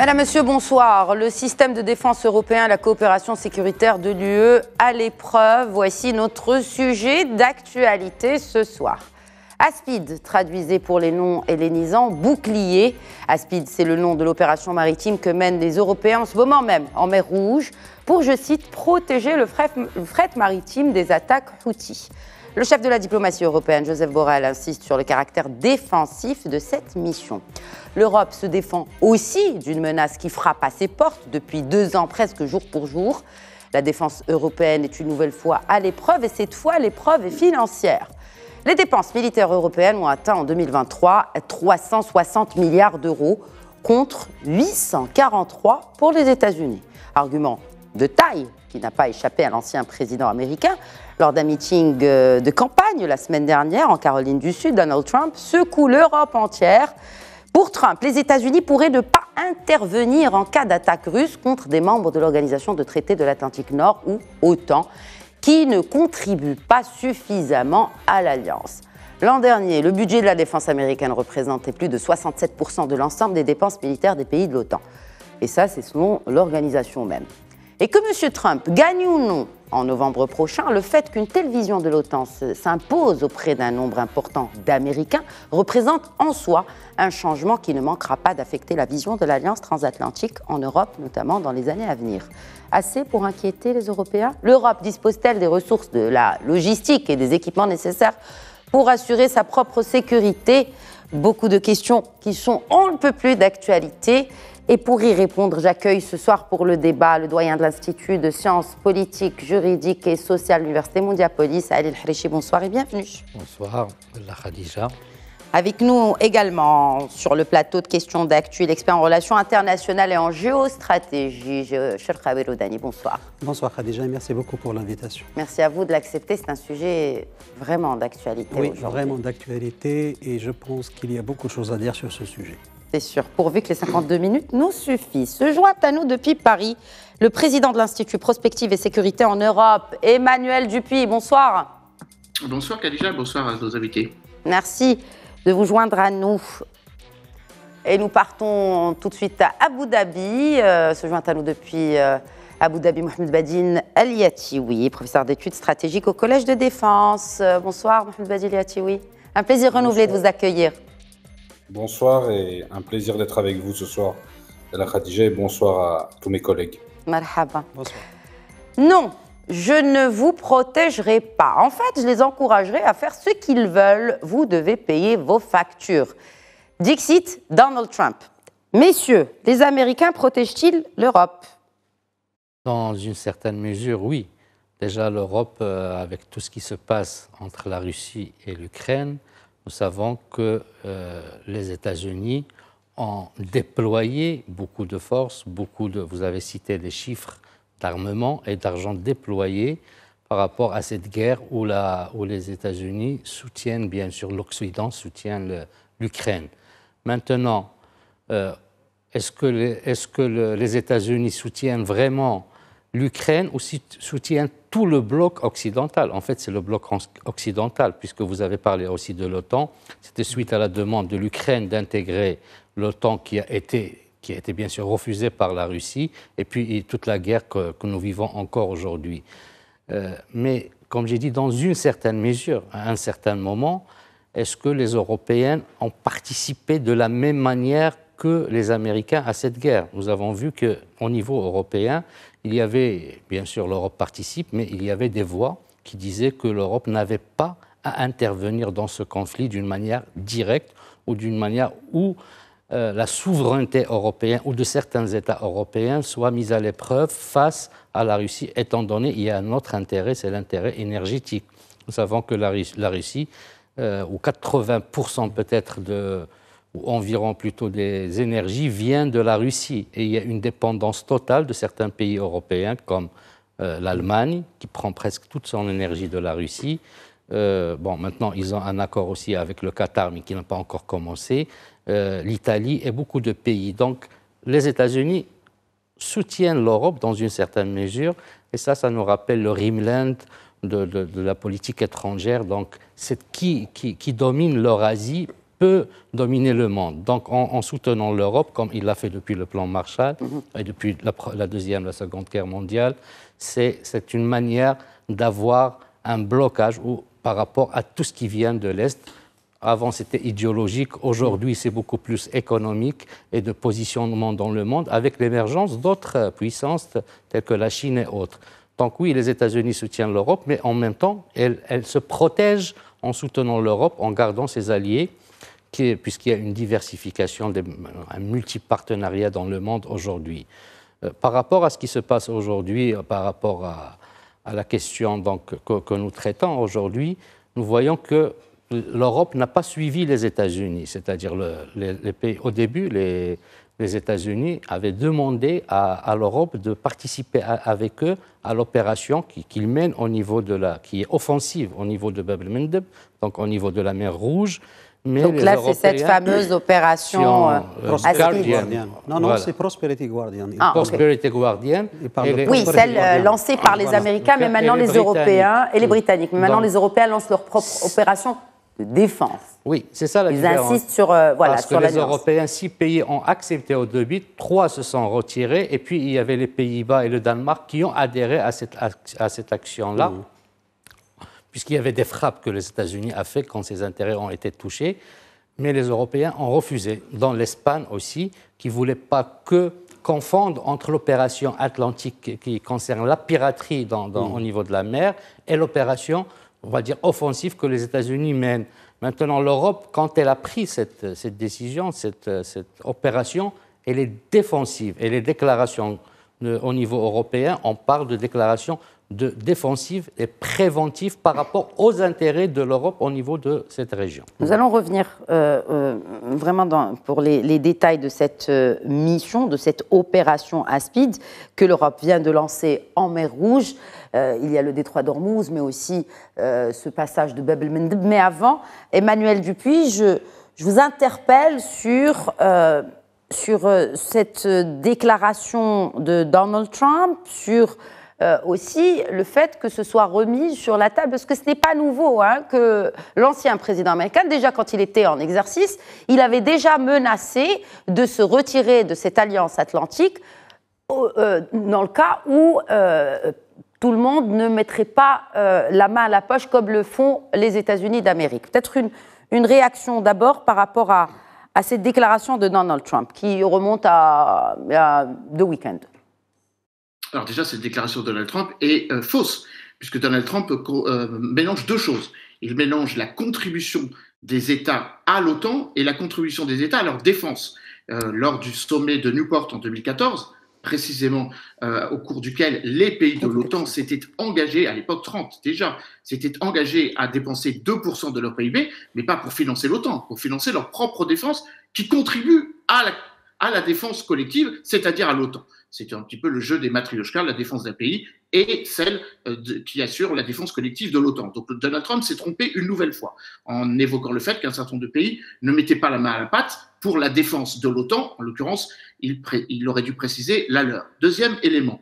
Madame, Monsieur, bonsoir. Le système de défense européen, la coopération sécuritaire de l'UE à l'épreuve. Voici notre sujet d'actualité ce soir. Aspide, traduisez pour les non-hellénisants, bouclier. Aspide, c'est le nom de l'opération maritime que mènent les Européens en ce moment même en mer Rouge pour, je cite, protéger le fret maritime des attaques Houthis. Le chef de la diplomatie européenne, Joseph Borrell, insiste sur le caractère défensif de cette mission. L'Europe se défend aussi d'une menace qui frappe à ses portes depuis 2 ans, presque jour pour jour. La défense européenne est une nouvelle fois à l'épreuve et cette fois, l'épreuve est financière. Les dépenses militaires européennes ont atteint en 2023 360 milliards d'euros contre 843 pour les États-Unis. Argument de taille qui n'a pas échappé à l'ancien président américain. Lors d'un meeting de campagne la semaine dernière en Caroline du Sud, Donald Trump secoue l'Europe entière. Pour Trump, les États-Unis pourraient ne pas intervenir en cas d'attaque russe contre des membres de l'Organisation de traité de l'Atlantique Nord ou OTAN, qui ne contribuent pas suffisamment à l'Alliance. L'an dernier, le budget de la défense américaine représentait plus de 67% de l'ensemble des dépenses militaires des pays de l'OTAN. Et ça, c'est selon l'organisation même. Et que M. Trump gagne ou non en novembre prochain, le fait qu'une telle vision de l'OTAN s'impose auprès d'un nombre important d'Américains représente en soi un changement qui ne manquera pas d'affecter la vision de l'Alliance transatlantique en Europe, notamment dans les années à venir. Assez pour inquiéter les Européens? L'Europe dispose-t-elle des ressources, de la logistique et des équipements nécessaires pour assurer sa propre sécurité? Beaucoup de questions qui sont on ne peut plus d'actualité. Et pour y répondre, j'accueille ce soir pour le débat le doyen de l'Institut de sciences politiques, juridiques et sociales de l'Université Mondiapolis, Ali El-Harichi. Bonsoir et bienvenue. Bonsoir, la Khadija. Avec nous également sur le plateau de questions d'actu, l'expert en relations internationales et en géostratégie, Cheikh Khabiroudani. Bonsoir. Bonsoir Khadija et merci beaucoup pour l'invitation. Merci à vous de l'accepter, c'est un sujet vraiment d'actualité aujourd'hui. Oui, vraiment d'actualité et je pense qu'il y a beaucoup de choses à dire sur ce sujet. C'est sûr, pourvu que les 52 minutes nous suffisent. Se joint à nous depuis Paris le président de l'Institut Prospective et Sécurité en Europe, Emmanuel Dupuis. Bonsoir. Bonsoir Khadija, bonsoir à nos invités. Merci de vous joindre à nous. Et nous partons tout de suite à Abu Dhabi. Se joint à nous depuis Abu Dhabi, Mohamed Badine El-Yatioui, professeur d'études stratégiques au Collège de Défense. Bonsoir Mohamed Badine El-Yatioui. Un plaisir renouvelé de vous accueillir. Bonsoir et un plaisir d'être avec vous ce soir, la Khadija, et bonsoir à tous mes collègues. Marhaba. Bonsoir. Non, je ne vous protégerai pas. En fait, je les encouragerai à faire ce qu'ils veulent. Vous devez payer vos factures. Dixit Donald Trump. Messieurs, les Américains protègent-ils l'Europe? Dans une certaine mesure, oui. Déjà, l'Europe, avec tout ce qui se passe entre la Russie et l'Ukraine, nous savons que les États-Unis ont déployé beaucoup de forces, vous avez cité des chiffres d'armement et d'argent déployé par rapport à cette guerre où les États-Unis soutiennent, bien sûr, l'Occident soutient l'Ukraine. Maintenant, est-ce que les États-Unis soutiennent vraiment l'Ukraine ou soutient tout le bloc occidental? En fait, c'est le bloc occidental, puisque vous avez parlé aussi de l'OTAN. C'était suite à la demande de l'Ukraine d'intégrer l'OTAN qui a été bien sûr refusée par la Russie, et puis toute la guerre que nous vivons encore aujourd'hui. Mais, comme j'ai dit, dans une certaine mesure, à un certain moment, est-ce que les Européens ont participé de la même manière que les Américains à cette guerre? Nous avons vu qu'au niveau européen, il y avait, bien sûr, l'Europe participe, mais il y avait des voix qui disaient que l'Europe n'avait pas à intervenir dans ce conflit d'une manière directe ou d'une manière où la souveraineté européenne ou de certains États européens soit mise à l'épreuve face à la Russie, étant donné qu'il y a un autre intérêt, c'est l'intérêt énergétique. Nous savons que la Russie, ou 80% peut-être ou environ plutôt des énergies vient de la Russie. Et il y a une dépendance totale de certains pays européens comme l'Allemagne, qui prend presque toute son énergie de la Russie. Maintenant, ils ont un accord aussi avec le Qatar, mais qui n'a pas encore commencé. L'Italie et beaucoup de pays. Donc, les États-Unis soutiennent l'Europe dans une certaine mesure. Et ça nous rappelle le Rhineland de la politique étrangère. Donc, qui domine l'Eurasie peut dominer le monde. Donc en soutenant l'Europe, comme il l'a fait depuis le plan Marshall et depuis la Deuxième, la Seconde Guerre mondiale, c'est une manière d'avoir un blocage par rapport à tout ce qui vient de l'Est. Avant, c'était idéologique. Aujourd'hui, c'est beaucoup plus économique et de positionnement dans le monde avec l'émergence d'autres puissances telles que la Chine et autres. Donc oui, les États-Unis soutiennent l'Europe, mais en même temps, elle se protège en soutenant l'Europe, en gardant ses alliés, puisqu'il y a une diversification, un multipartenariat dans le monde aujourd'hui. Par rapport à ce qui se passe aujourd'hui, par rapport à la question donc, que nous traitons aujourd'hui, nous voyons que l'Europe n'a pas suivi les États-Unis, c'est-à-dire les pays. Au début, les États-Unis avaient demandé à l'Europe de participer avec eux à l'opération qu'ils mènent qui est offensive au niveau de Bab el-Mandeb, donc au niveau de la mer Rouge. Mais donc là, c'est cette fameuse opération Prosperity Guardian. Non, voilà. C'est Prosperity Guardian. Prosperity Guardian. Oui, celle lancée par les Américains, mais maintenant les Européens et les Britanniques. Mais maintenant, les Européens lancent leur propre opération de défense. Oui, c'est ça la différence. Ils insistent sur, parce sur que la les nuance. Européens, 6 pays ont accepté au début, 3 se sont retirés, et puis il y avait les Pays-Bas et le Danemark qui ont adhéré à cette action-là, puisqu'il y avait des frappes que les États-Unis ont fait quand ces intérêts ont été touchés, mais les Européens ont refusé, dans l'Espagne aussi, qui ne voulaient pas confondre entre l'opération atlantique qui concerne la piraterie au niveau de la mer et l'opération, on va dire, offensive que les États-Unis mènent. Maintenant, l'Europe, quand elle a pris cette décision, cette opération, elle est défensive. Et les déclarations au niveau européen, on parle de déclarations défensives et préventives par rapport aux intérêts de l'Europe au niveau de cette région. Nous allons revenir vraiment pour les détails de cette mission, de cette opération Aspide que l'Europe vient de lancer en mer Rouge. Il y a le détroit d'Ormuz, mais aussi ce passage de Bab el-Mandeb. Mais avant, Emmanuel Dupuis, je vous interpelle sur cette déclaration de Donald Trump, sur aussi le fait que ce soit remis sur la table, parce que ce n'est pas nouveau que l'ancien président américain, déjà quand il était en exercice, il avait déjà menacé de se retirer de cette alliance atlantique dans le cas où tout le monde ne mettrait pas la main à la poche comme le font les États-Unis d'Amérique. Peut-être une réaction d'abord par rapport à cette déclaration de Donald Trump qui remonte à deux week-ends. Alors déjà, cette déclaration de Donald Trump est fausse, puisque Donald Trump mélange deux choses. Il mélange la contribution des États à l'OTAN et la contribution des États à leur défense. Lors du sommet de Newport en 2014, précisément au cours duquel les pays de l'OTAN s'étaient engagés, à l'époque 30 déjà, s'étaient engagés à dépenser 2% de leur PIB, mais pas pour financer l'OTAN, pour financer leur propre défense qui contribue à la défense collective, c'est-à-dire à l'OTAN. C'est un petit peu le jeu des matrioshkas, la défense d'un pays et celle qui assure la défense collective de l'OTAN. Donc Donald Trump s'est trompé une nouvelle fois en évoquant le fait qu'un certain nombre de pays ne mettaient pas la main à la pâte pour la défense de l'OTAN. En l'occurrence, il aurait dû préciser la leur. Deuxième élément,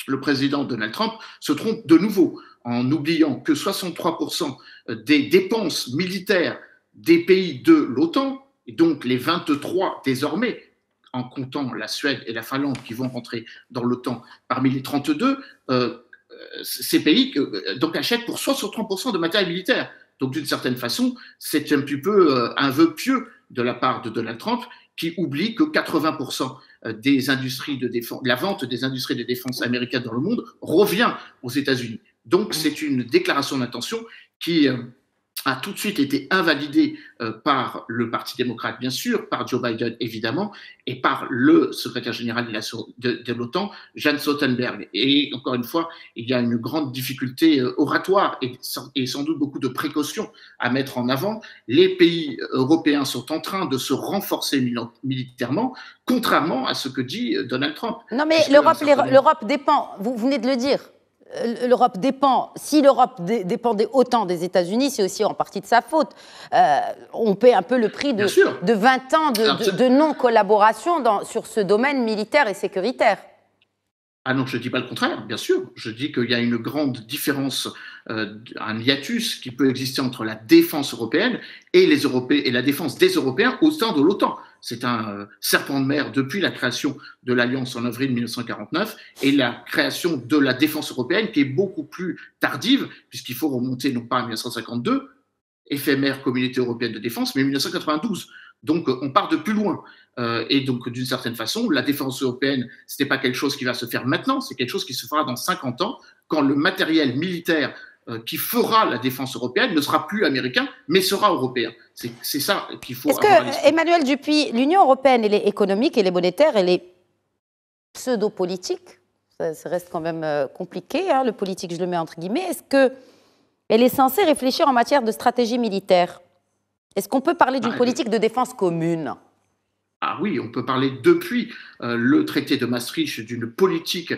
le président Donald Trump se trompe de nouveau en oubliant que 63% des dépenses militaires des pays de l'OTAN, et donc les 23 désormais, en comptant la Suède et la Finlande qui vont rentrer dans l'OTAN parmi les 32, ces pays donc achètent pour 63% de matériel militaire. Donc d'une certaine façon, c'est un petit peu un vœu pieux de la part de Donald Trump qui oublie que 80% des industries de défense, la vente des industries de défense américaines dans le monde revient aux États-Unis. Donc c'est une déclaration d'intention qui a tout de suite été invalidé par le Parti démocrate, bien sûr, par Joe Biden, évidemment, et par le secrétaire général de l'OTAN, Jens Stoltenberg. Et encore une fois, il y a une grande difficulté oratoire et sans doute beaucoup de précautions à mettre en avant. Les pays européens sont en train de se renforcer militairement, contrairement à ce que dit Donald Trump. Non, mais l'Europe dépend, vous venez de le dire. L'Europe dépend. Si l'Europe dépendait autant des États-Unis, c'est aussi en partie de sa faute. On paie un peu le prix de 20 ans de non-collaboration sur ce domaine militaire et sécuritaire. Ah non, je ne dis pas le contraire, bien sûr. Je dis qu'il y a une grande différence, un hiatus qui peut exister entre la défense européenne et la défense des Européens au sein de l'OTAN. C'est un serpent de mer depuis la création de l'Alliance en avril 1949 et la création de la défense européenne qui est beaucoup plus tardive, puisqu'il faut remonter non pas à 1952, éphémère Communauté européenne de défense, mais 1992. Donc on part de plus loin. Et donc d'une certaine façon, la défense européenne, ce n'est pas quelque chose qui va se faire maintenant, c'est quelque chose qui se fera dans 50 ans, quand le matériel militaire qui fera la défense européenne ne sera plus américain, mais sera européen. C'est ça qu'il faut avoir à l'esprit. Emmanuel Dupuy, l'Union européenne, elle est économique, elle est monétaire, elle est pseudo-politique. Ça reste quand même compliqué, hein, le politique, je le mets entre guillemets. Est-ce qu'elle est censée réfléchir en matière de stratégie militaire? Est-ce qu'on peut parler d'une politique de défense commune? Ah oui, on peut parler depuis le traité de Maastricht d'une politique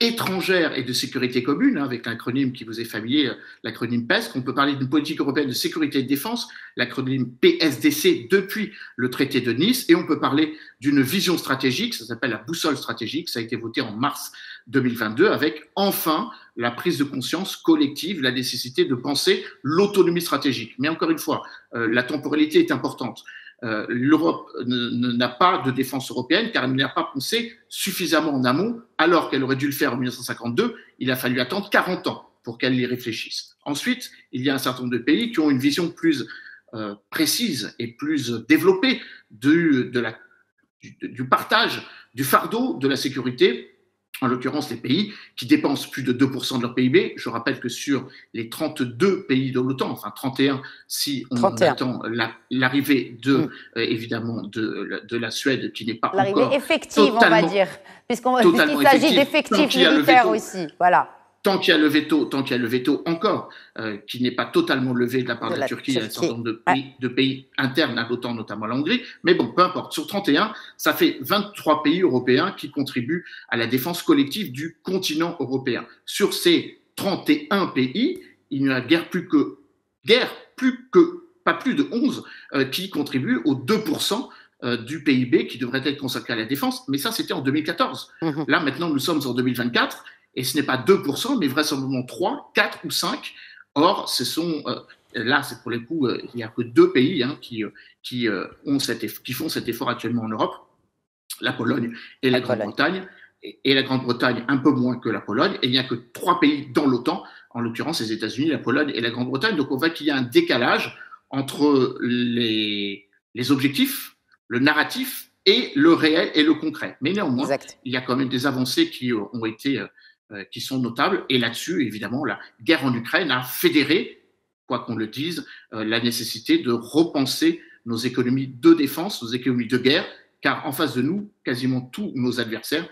étrangère et de sécurité commune, hein, avec l'acronyme qui vous est familier, l'acronyme PESC. On peut parler d'une politique européenne de sécurité et de défense, l'acronyme PSDC depuis le traité de Nice. Et on peut parler d'une vision stratégique, ça s'appelle la boussole stratégique, ça a été voté en mars 2022, avec enfin la prise de conscience collective, la nécessité de penser l'autonomie stratégique. Mais encore une fois, la temporalité est importante. L'Europe n'a pas de défense européenne car elle n'a pas pensé suffisamment en amont, alors qu'elle aurait dû le faire en 1952. Il a fallu attendre 40 ans pour qu'elle y réfléchisse. Ensuite, il y a un certain nombre de pays qui ont une vision plus précise et plus développée du partage du fardeau de la sécurité. En l'occurrence, les pays qui dépensent plus de 2% de leur PIB. Je rappelle que sur les 32 pays de l'OTAN, enfin 31 si on attend l'arrivée évidemment de la Suède, qui n'est pas encore l'arrivée effective, on va dire, puisqu'il s'agit d'effectifs militaires aussi. Voilà. Tant qu'il y a le veto encore, qui n'est pas totalement levé de la part de la Turquie, il y a un certain nombre de pays internes à l'OTAN, notamment la Hongrie. Mais bon, peu importe. Sur 31, ça fait 23 pays européens qui contribuent à la défense collective du continent européen. Sur ces 31 pays, il n'y a pas plus de 11 qui contribuent aux 2% du PIB qui devrait être consacré à la défense. Mais ça, c'était en 2014. Là, maintenant, nous sommes en 2024. Et ce n'est pas 2%, mais vraisemblablement 3, 4 ou 5. Or, là, c'est pour les coups, il n'y a que 2 pays hein, qui font cet effort actuellement en Europe, la Pologne et la Grande-Bretagne. Et la Grande-Bretagne un peu moins que la Pologne. Et il n'y a que 3 pays dans l'OTAN, en l'occurrence les États-Unis, la Pologne et la Grande-Bretagne. Donc on voit qu'il y a un décalage entre les objectifs, le narratif et le réel et le concret. Mais néanmoins, il y a quand même des avancées qui sont notables. Et là-dessus, évidemment, la guerre en Ukraine a fédéré, quoi qu'on le dise, la nécessité de repenser nos économies de défense, nos économies de guerre, car en face de nous, quasiment tous nos adversaires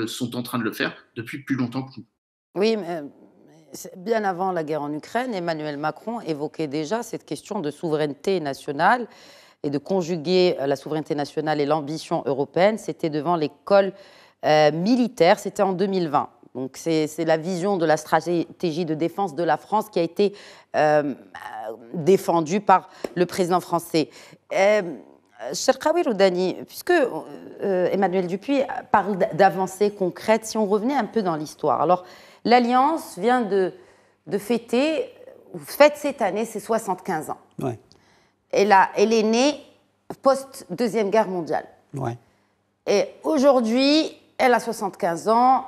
sont en train de le faire depuis plus longtemps que nous. Oui, mais bien avant la guerre en Ukraine, Emmanuel Macron évoquait déjà cette question de souveraineté nationale et de conjuguer la souveraineté nationale et l'ambition européenne. C'était devant l'école militaire, c'était en 2020. Donc c'est la vision de la stratégie de défense de la France qui a été défendue par le président français. Cherkaoui Roudani, puisque Emmanuel Dupuy parle d'avancées concrètes, si on revenait un peu dans l'histoire. Alors, l'Alliance vient de fête cette année ses 75 ans. Ouais. Elle est née post-Deuxième Guerre mondiale. Ouais. Et aujourd'hui, elle a 75 ans.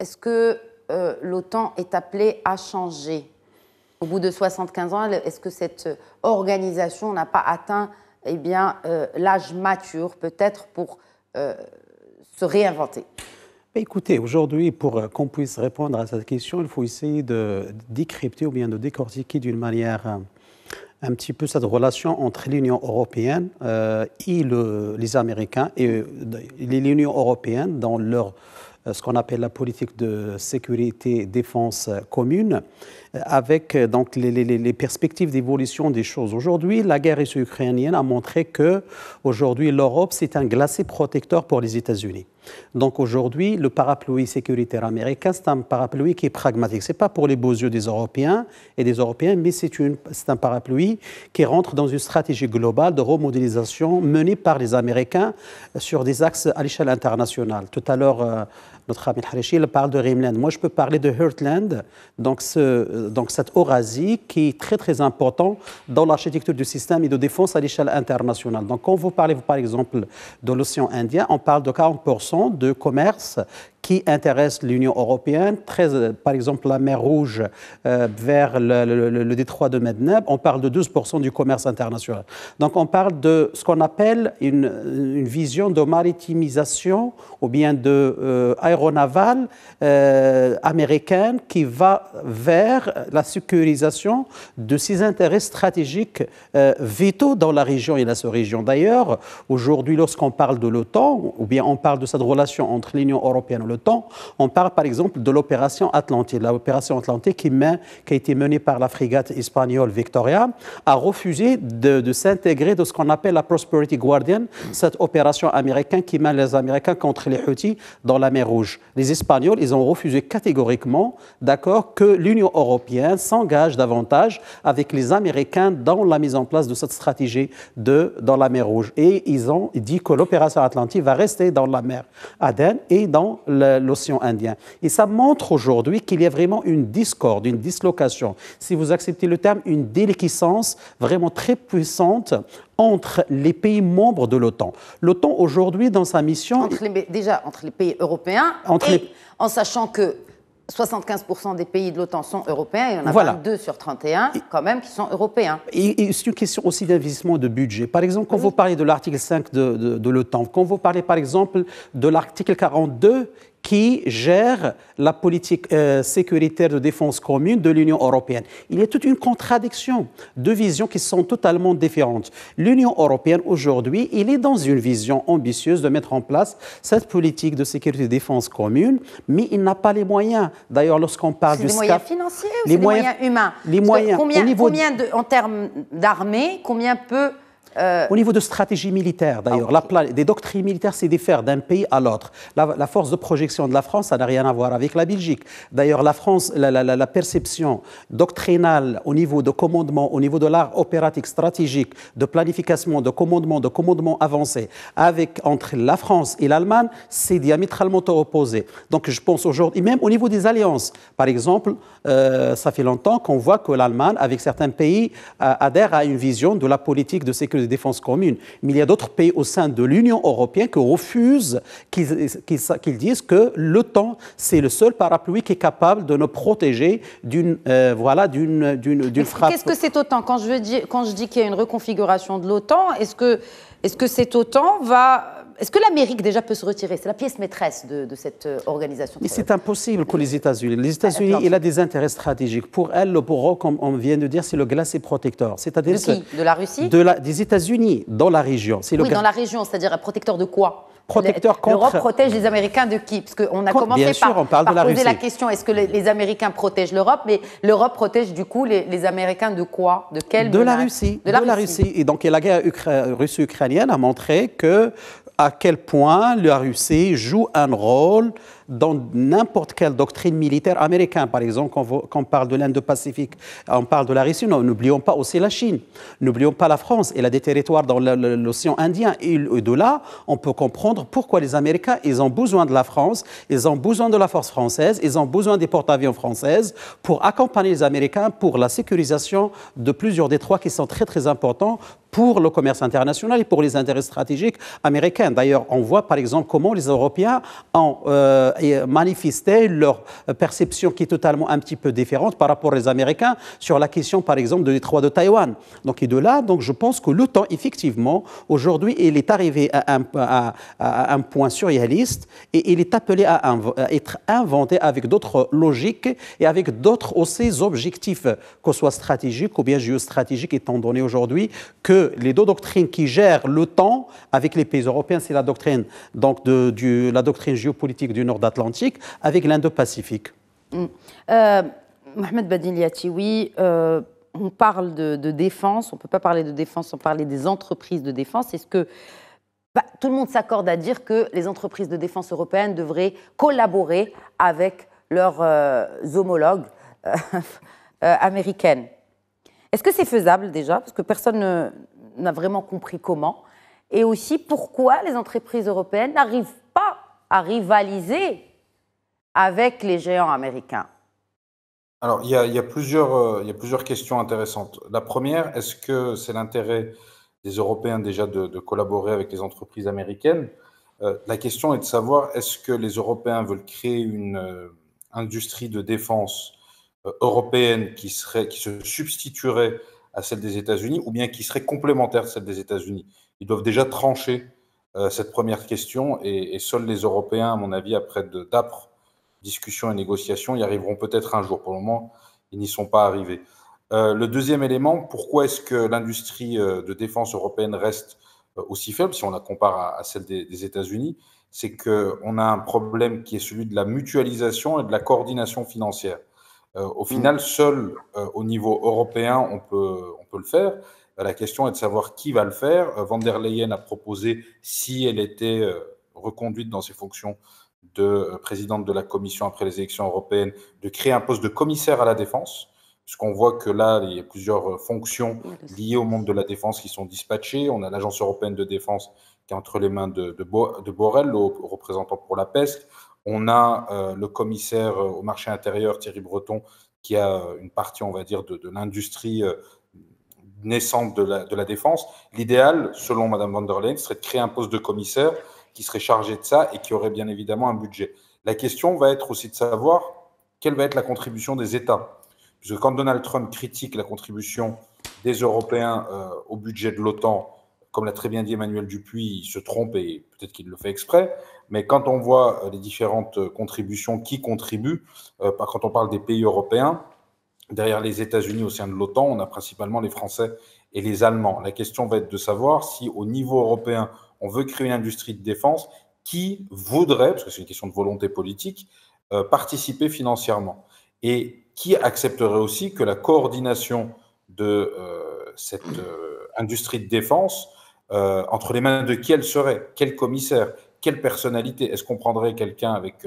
Est-ce que l'OTAN est appelée à changer? Au bout de 75 ans, est-ce que cette organisation n'a pas atteint l'âge mature, peut-être, pour se réinventer? Écoutez, aujourd'hui, pour qu'on puisse répondre à cette question, il faut essayer de décrypter ou bien de décortiquer d'une manière un petit peu cette relation entre l'Union européenne et les Américains et l'Union européenne dans ce qu'on appelle la politique de sécurité et défense commune, avec donc les perspectives d'évolution des choses. Aujourd'hui, la guerre russo-ukrainienne a montré que aujourd'hui l'Europe, c'est un glacé protecteur pour les États-Unis. Donc aujourd'hui, le parapluie sécuritaire américain, c'est un parapluie qui est pragmatique. Ce n'est pas pour les beaux yeux des Européens et des Européennes, mais c'est un parapluie qui rentre dans une stratégie globale de remodélisation menée par les Américains sur des axes à l'échelle internationale. Tout à l'heure, notre ami Harishi, il parle de Rimland. Moi, je peux parler de Heartland, donc cette Eurasie qui est très, très important dans l'architecture du système et de défense à l'échelle internationale. Donc, quand vous parlez, par exemple, de l'océan Indien, on parle de 40% de commerce qui intéresse l'Union européenne, par exemple la mer Rouge vers le détroit de Medneb, on parle de 12% du commerce international. Donc on parle de ce qu'on appelle une vision de maritimisation ou bien d'aéronavale américaine qui va vers la sécurisation de ses intérêts stratégiques vitaux dans la région et la sous-région. D'ailleurs, aujourd'hui, lorsqu'on parle de l'OTAN, ou bien on parle de cette relation entre l'Union européenne et l'OTAN, on parle par exemple de l'opération Atlantide. L'opération Atlantide qui a été menée par la frégate espagnole Victoria a refusé de s'intégrer de ce qu'on appelle la Prosperity Guardian, cette opération américaine qui mène les Américains contre les Houthis dans la mer Rouge. Les Espagnols, ils ont refusé catégoriquement, d'accord, que l'Union européenne s'engage davantage avec les Américains dans la mise en place de cette stratégie dans la mer Rouge. Et ils ont dit que l'opération Atlantide va rester dans la mer Aden et dans l'océan Indien. Et ça montre aujourd'hui qu'il y a vraiment une discorde, une dislocation, si vous acceptez le terme, une déliquescence vraiment très puissante entre les pays membres de l'OTAN. L'OTAN aujourd'hui dans sa mission... Déjà entre les pays européens en sachant que 75% des pays de l'OTAN sont européens, il y en a 22 sur 31 quand même qui sont européens. Et c'est une question aussi d'investissement de budget. Par exemple, quand vous parlez de l'article 5 de l'OTAN, quand vous parlez par exemple de l'article 42 qui gère la politique sécuritaire de défense commune de l'Union européenne. Il y a toute une contradiction, deux visions qui sont totalement différentes. L'Union européenne aujourd'hui, il est dans une vision ambitieuse de mettre en place cette politique de sécurité et de défense commune, mais il n'a pas les moyens. D'ailleurs, lorsqu'on parle du moyens financiers ou des moyens humains? Les moyens. En termes d'armée, combien peut... Au niveau de stratégie militaire, d'ailleurs, des doctrines militaires, c'est diffère d'un pays à l'autre. La force de projection de la France, ça n'a rien à voir avec la Belgique. D'ailleurs, la France, la perception doctrinale au niveau de commandement, au niveau de l'art opératique stratégique, de planification, de commandement avancé, entre la France et l'Allemagne, c'est diamétralement opposé. Donc, je pense aujourd'hui, même au niveau des alliances, par exemple, ça fait longtemps qu'on voit que l'Allemagne, avec certains pays, adhère à une vision de la politique de sécurité de défense commune. Mais il y a d'autres pays au sein de l'Union européenne qui refusent, qui disent que l'OTAN, c'est le seul parapluie qui est capable de nous protéger d'une frappe. Qu'est-ce que c'est OTAN? Quand je dis qu'il y a une reconfiguration de l'OTAN, est-ce que cette OTAN va... Est-ce que l'Amérique déjà peut se retirer? C'est la pièce maîtresse de cette organisation. Mais c'est impossible que les États-Unis. Les États-Unis, il a des intérêts stratégiques. Pour elle, le bourreau, comme on vient de dire, c'est le glacé protecteur. C'est-à-dire de qui? De la Russie? Des États-Unis, dans la région. Dans la région, c'est-à-dire un protecteur de quoi? Protecteur contre... L'Europe protège les Américains de qui? Parce qu'on a commencé par poser la question, est-ce que les Américains protègent l'Europe? Mais l'Europe protège du coup les Américains de quoi? De quelle menace? De la Russie. Et donc la guerre russo-ukrainienne a montré à quel point la Russie joue un rôle dans n'importe quelle doctrine militaire américaine. Par exemple, quand on parle de l'Indo-Pacifique, on parle de la Russie, n'oublions pas aussi la Chine, n'oublions pas la France. Elle a des territoires dans l'océan Indien. Et de là, on peut comprendre pourquoi les Américains, ils ont besoin de la France, ils ont besoin de la force française, ils ont besoin des porte-avions françaises pour accompagner les Américains pour la sécurisation de plusieurs détroits qui sont très, très importants pour le commerce international et pour les intérêts stratégiques américains. D'ailleurs, on voit par exemple comment les Européens ont manifesté leur perception qui est totalement un petit peu différente par rapport aux Américains sur la question par exemple de détroit de Taïwan. Donc, et de là, je pense que l'OTAN, effectivement, aujourd'hui, il est arrivé à un point surréaliste et il est appelé à être inventé avec d'autres logiques et avec d'autres aussi objectifs, que ce soit stratégiques ou bien géostratégiques, étant donné aujourd'hui que les deux doctrines qui gèrent l'OTAN avec les pays européens, c'est la doctrine, la doctrine géopolitique du Nord Atlantique avec l'Indo-Pacifique. Mohamed Badiliati, oui, on parle de défense, on ne peut pas parler de défense sans parler des entreprises de défense. Est-ce que tout le monde s'accorde à dire que les entreprises de défense européennes devraient collaborer avec leurs homologues américaines? Est-ce que c'est faisable déjà? Parce que personne n'a vraiment compris comment. Et aussi, pourquoi les entreprises européennes n'arrivent pas à rivaliser avec les géants américains? Alors, il y a plusieurs questions intéressantes. La première, est-ce que c'est l'intérêt des Européens déjà de collaborer avec les entreprises américaines? La question est de savoir, est-ce que les Européens veulent créer une industrie de défense européenne qui se substituerait à celle des États-Unis ou bien qui serait complémentaire de celle des États-Unis? Ils doivent déjà trancher cette première question et seuls les Européens, à mon avis, après d'âpres discussions et négociations, y arriveront peut-être un jour. Pour le moment, ils n'y sont pas arrivés. Le deuxième élément, pourquoi est-ce que l'industrie de défense européenne reste aussi faible, si on la compare à celle des États-Unis? C'est qu'on a un problème qui est celui de la mutualisation et de la coordination financière. Au final, seul au niveau européen, on peut le faire. La question est de savoir qui va le faire. Von der Leyen a proposé, si elle était reconduite dans ses fonctions de présidente de la Commission après les élections européennes, de créer un poste de commissaire à la défense, puisqu'on voit que là, il y a plusieurs fonctions liées au monde de la défense qui sont dispatchées. On a l'Agence européenne de défense qui est entre les mains de Borrell, le représentant pour la PESC. On a le commissaire au marché intérieur, Thierry Breton, qui a une partie, on va dire, de l'industrie naissante de la défense. L'idéal, selon Mme von der Leyen, serait de créer un poste de commissaire qui serait chargé de ça et qui aurait bien évidemment un budget. La question va être aussi de savoir quelle va être la contribution des États. Puisque quand Donald Trump critique la contribution des Européens au budget de l'OTAN, comme l'a très bien dit Emmanuel Dupuis, il se trompe et peut-être qu'il le fait exprès, mais quand on voit les différentes contributions qui contribuent, quand on parle des pays européens, derrière les États-Unis au sein de l'OTAN, on a principalement les Français et les Allemands. La question va être de savoir si au niveau européen, on veut créer une industrie de défense qui voudrait, parce que c'est une question de volonté politique, participer financièrement. Et qui accepterait aussi que la coordination de cette industrie de défense, entre les mains de qui elle serait? Quel commissaire? Quelle personnalité? Est-ce qu'on prendrait quelqu'un avec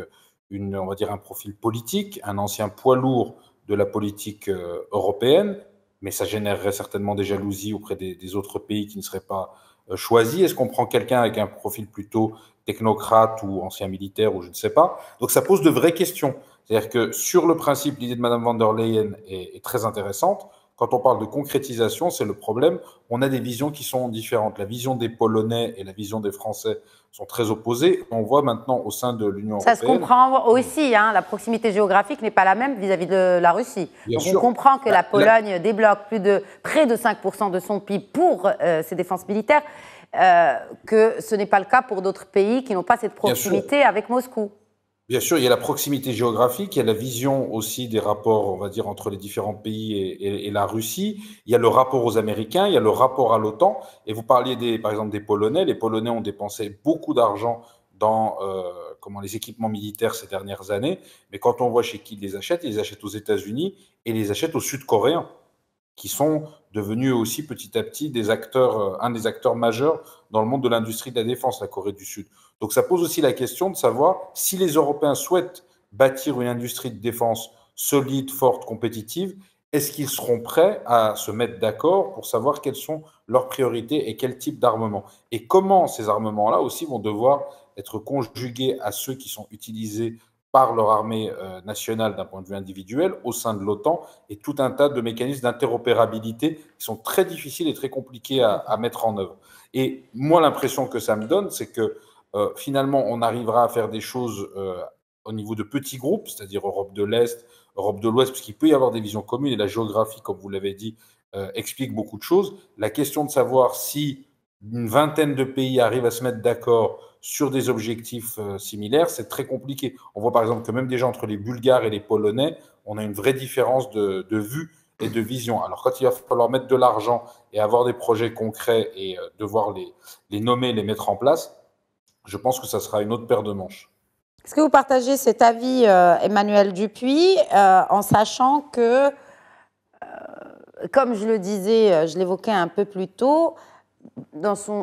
on va dire un profil politique, un ancien poids lourd de la politique européenne, mais ça générerait certainement des jalousies auprès des autres pays qui ne seraient pas choisis? Est-ce qu'on prend quelqu'un avec un profil plutôt technocrate ou ancien militaire ou je ne sais pas? Donc ça pose de vraies questions. C'est-à-dire que sur le principe, l'idée de Mme von der Leyen est très intéressante. Quand on parle de concrétisation, c'est le problème. On a des visions qui sont différentes. La vision des Polonais et la vision des Français sont très opposées. On voit maintenant au sein de l'Union européenne. Ça se comprend aussi, hein, la proximité géographique n'est pas la même vis-à-vis de la Russie. Donc on comprend que la Pologne débloque près de 5% de son PIB pour ses défenses militaires, que ce n'est pas le cas pour d'autres pays qui n'ont pas cette proximité avec Moscou. Bien sûr, il y a la proximité géographique, il y a la vision aussi des rapports, on va dire, entre les différents pays et la Russie. Il y a le rapport aux Américains, il y a le rapport à l'OTAN. Et vous parliez par exemple des Polonais. Les Polonais ont dépensé beaucoup d'argent dans les équipements militaires ces dernières années. Mais quand on voit chez qui ils les achètent aux États-Unis et les achètent aux Sud-Coréens, qui sont devenus aussi petit à petit un des acteurs majeurs dans le monde de l'industrie de la défense, la Corée du Sud. Donc ça pose aussi la question de savoir si les Européens souhaitent bâtir une industrie de défense solide, forte, compétitive, est-ce qu'ils seront prêts à se mettre d'accord pour savoir quelles sont leurs priorités et quel type d'armement? Et comment ces armements-là aussi vont devoir être conjugués à ceux qui sont utilisés par leur armée nationale d'un point de vue individuel au sein de l'OTAN et tout un tas de mécanismes d'interopérabilité qui sont très difficiles et très compliqués à mettre en œuvre. Et moi, l'impression que ça me donne, c'est que finalement, on arrivera à faire des choses au niveau de petits groupes, c'est-à-dire Europe de l'Est, Europe de l'Ouest, parce qu'il peut y avoir des visions communes et la géographie, comme vous l'avez dit, explique beaucoup de choses. La question de savoir si une vingtaine de pays arrivent à se mettre d'accord sur des objectifs similaires, c'est très compliqué. On voit par exemple que même déjà entre les Bulgares et les Polonais, on a une vraie différence de vue et de vision. Alors quand il va falloir mettre de l'argent et avoir des projets concrets et devoir les nommer, les mettre en place, je pense que ça sera une autre paire de manches. Est-ce que vous partagez cet avis, Emmanuel Dupuis, en sachant que, comme je le disais, je l'évoquais un peu plus tôt,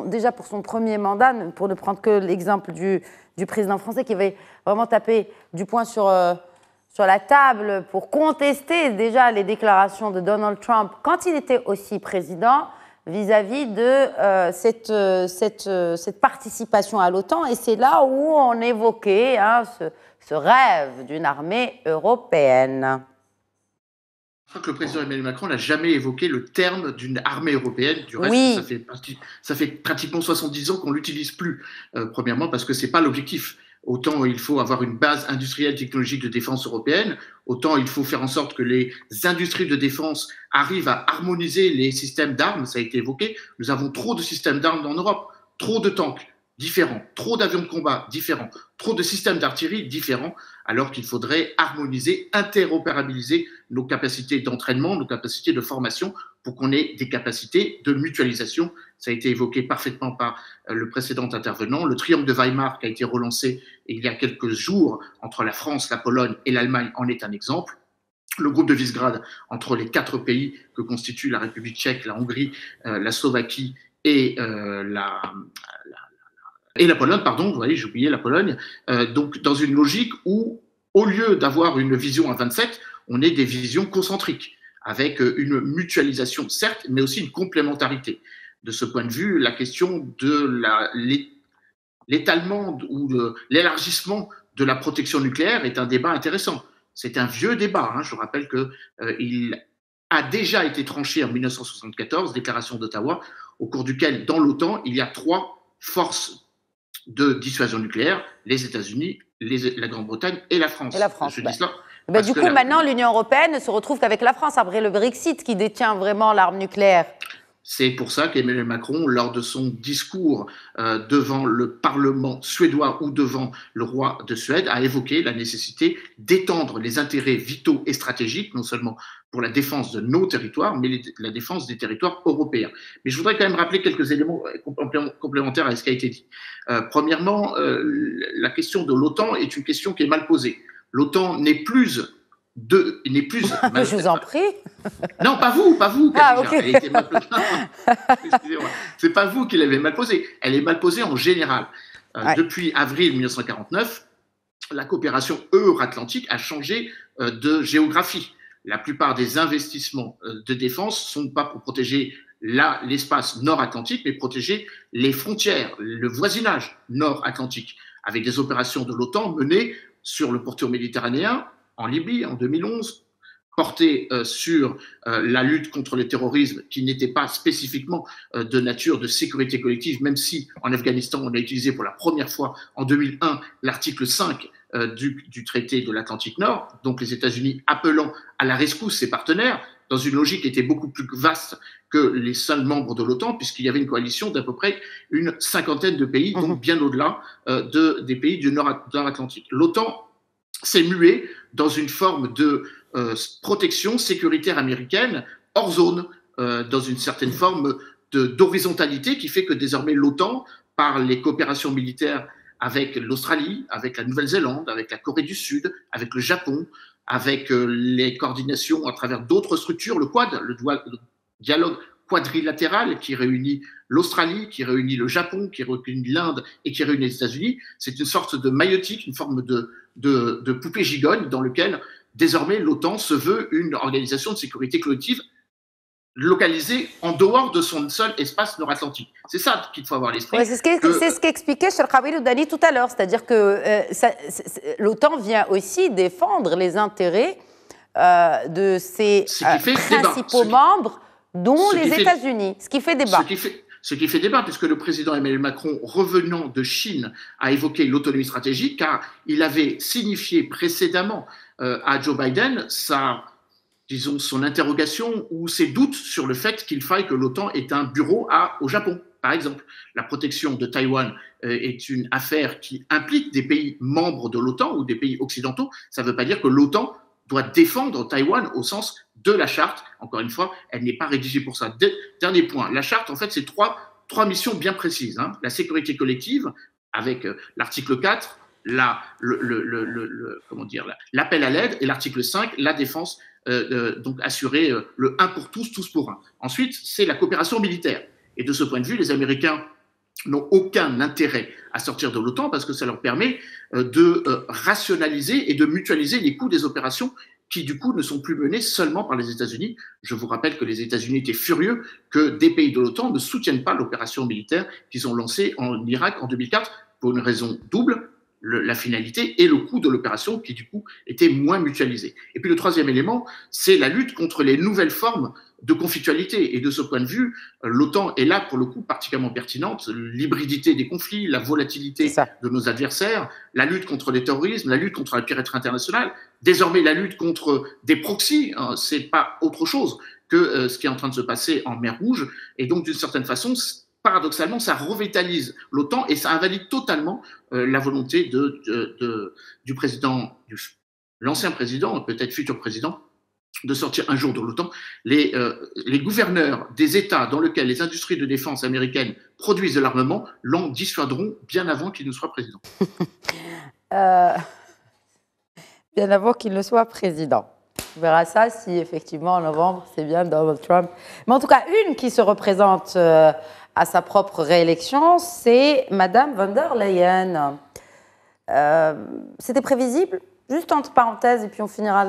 déjà pour son premier mandat, pour ne prendre que l'exemple du président français qui avait vraiment tapé du poing sur la table pour contester déjà les déclarations de Donald Trump quand il était aussi président, vis-à-vis de cette participation à l'OTAN. Et c'est là où on évoquait ce rêve d'une armée européenne. Je crois que le président Emmanuel Macron n'a jamais évoqué le terme d'une armée européenne. Du reste, Oui. ça fait pratiquement 70 ans qu'on ne l'utilise plus. Premièrement, parce que ce n'est pas l'objectif. Autant il faut avoir une base industrielle technologique de défense européenne, autant il faut faire en sorte que les industries de défense arrivent à harmoniser les systèmes d'armes. Ça a été évoqué. Nous avons trop de systèmes d'armes en Europe, trop de tanks différents, trop d'avions de combat différents, trop de systèmes d'artillerie différents, alors qu'il faudrait harmoniser, interopérabiliser nos capacités d'entraînement, nos capacités de formation, pour qu'on ait des capacités de mutualisation. Ça a été évoqué parfaitement par le précédent intervenant. Le triangle de Weimar qui a été relancé il y a quelques jours entre la France, la Pologne et l'Allemagne en est un exemple. Le groupe de Visegrad entre les 4 pays que constituent la République tchèque, la Hongrie, la Slovaquie et la Pologne, pardon, vous voyez, j'ai oublié la Pologne, donc dans une logique où, au lieu d'avoir une vision à 27, on ait des visions concentriques, avec une mutualisation, certes, mais aussi une complémentarité. De ce point de vue, la question de l'étalement ou de l'élargissement de la protection nucléaire est un débat intéressant. C'est un vieux débat, hein. Je rappelle qu'il a déjà été tranché en 1974, déclaration d'Ottawa, au cours duquel, dans l'OTAN, il y a 3 forces de dissuasion nucléaire, les États-Unis, la Grande-Bretagne et la France. Et la France, Je dis cela du coup, maintenant, l'Union européenne ne se retrouve qu'avec la France, après le Brexit, qui détient vraiment l'arme nucléaire. C'est pour ça qu'Emmanuel Macron, lors de son discours devant le Parlement suédois ou devant le roi de Suède, a évoqué la nécessité d'étendre les intérêts vitaux et stratégiques, non seulement pour la défense de nos territoires, mais la défense des territoires européens. Mais je voudrais quand même rappeler quelques éléments complémentaires à ce qui a été dit. Premièrement, la question de l'OTAN est une question qui est mal posée. L'OTAN n'est plus... Je vous en prie. Non, pas vous. Ah, ok. Elle était mal posée. Excusez-moi. C'est pas vous qui l'avez mal posée. Elle est mal posée en général. Ouais. Depuis avril 1949, la coopération euro-atlantique a changé de géographie. La plupart des investissements de défense sont pas pour protéger l'espace nord-atlantique, mais protéger les frontières, le voisinage nord-atlantique, avec des opérations de l'OTAN menées sur le pourtour méditerranéen, en Libye en 2011, porté sur la lutte contre le terrorisme qui n'était pas spécifiquement de nature de sécurité collective, même si en Afghanistan on a utilisé pour la première fois en 2001 l'article 5 du traité de l'Atlantique Nord, donc les États-Unis appelant à la rescousse ses partenaires dans une logique qui était beaucoup plus vaste que les seuls membres de l'OTAN, puisqu'il y avait une coalition d'à peu près une 50aine de pays, donc bien au-delà des pays du Nord-Atlantique. L'OTAN s'est mué dans une forme de protection sécuritaire américaine hors zone, dans une certaine forme d'horizontalité qui fait que désormais l'OTAN, par les coopérations militaires avec l'Australie, avec la Nouvelle-Zélande, avec la Corée du Sud, avec le Japon, avec les coordinations à travers d'autres structures, le Quad, le dialogue quadrilatéral qui réunit l'Australie, qui réunit le Japon, qui réunit l'Inde et qui réunit les États-Unis, c'est une sorte de maïotique, une forme de poupée gigogne dans lequel désormais l'OTAN se veut une organisation de sécurité collective localisée en dehors de son seul espace nord-atlantique. C'est ça qu'il faut avoir à l'esprit. Ouais, c'est ce qu'expliquait Cheikh Khalil Oudani tout à l'heure, c'est-à-dire que l'OTAN vient aussi défendre les intérêts de ses principaux membres, dont les États-Unis, ce qui fait débat. Ce qui fait débat, puisque le président Emmanuel Macron, revenant de Chine, a évoqué l'autonomie stratégique, car il avait signifié précédemment à Joe Biden son interrogation ou ses doutes sur le fait qu'il faille que l'OTAN ait un bureau au Japon, par exemple. La protection de Taïwan est une affaire qui implique des pays membres de l'OTAN ou des pays occidentaux. Ça ne veut pas dire que l'OTAN doit défendre Taïwan au sens de la charte. Encore une fois, elle n'est pas rédigée pour ça. Dernier point, la charte, en fait, c'est trois missions bien précises. Hein. La sécurité collective, avec l'article 4, l'appel à l'aide, et l'article 5, la défense, donc assurer le 1 pour tous, tous pour un. Ensuite, c'est la coopération militaire. Et de ce point de vue, les Américains n'ont aucun intérêt à sortir de l'OTAN parce que ça leur permet de rationaliser et de mutualiser les coûts des opérations qui du coup ne sont plus menées seulement par les États-Unis. Je vous rappelle que les États-Unis étaient furieux que des pays de l'OTAN ne soutiennent pas l'opération militaire qu'ils ont lancée en Irak en 2004 pour une raison double, la finalité et le coût de l'opération qui du coup était moins mutualisé. Et puis le troisième élément, c'est la lutte contre les nouvelles formes de conflictualité. Et de ce point de vue, l'OTAN est là pour le coup particulièrement pertinente. L'hybridité des conflits, la volatilité de nos adversaires, la lutte contre le terrorisme, la lutte contre la piraterie internationale, désormais la lutte contre des proxys, hein, c'est pas autre chose que ce qui est en train de se passer en mer Rouge. Et donc d'une certaine façon, paradoxalement, ça revitalise l'OTAN et ça invalide totalement la volonté du président, l'ancien président, peut-être futur président, de sortir un jour de l'OTAN. Les gouverneurs des États dans lesquels les industries de défense américaines produisent de l'armement l'en dissuaderont bien avant qu'il ne soit président. Bien avant qu'il ne soit président. On verra ça si effectivement en novembre c'est bien Donald Trump. Mais en tout cas, une qui se représente à sa propre réélection, c'est Madame von der Leyen. C'était prévisible? Juste entre parenthèses, et puis on finira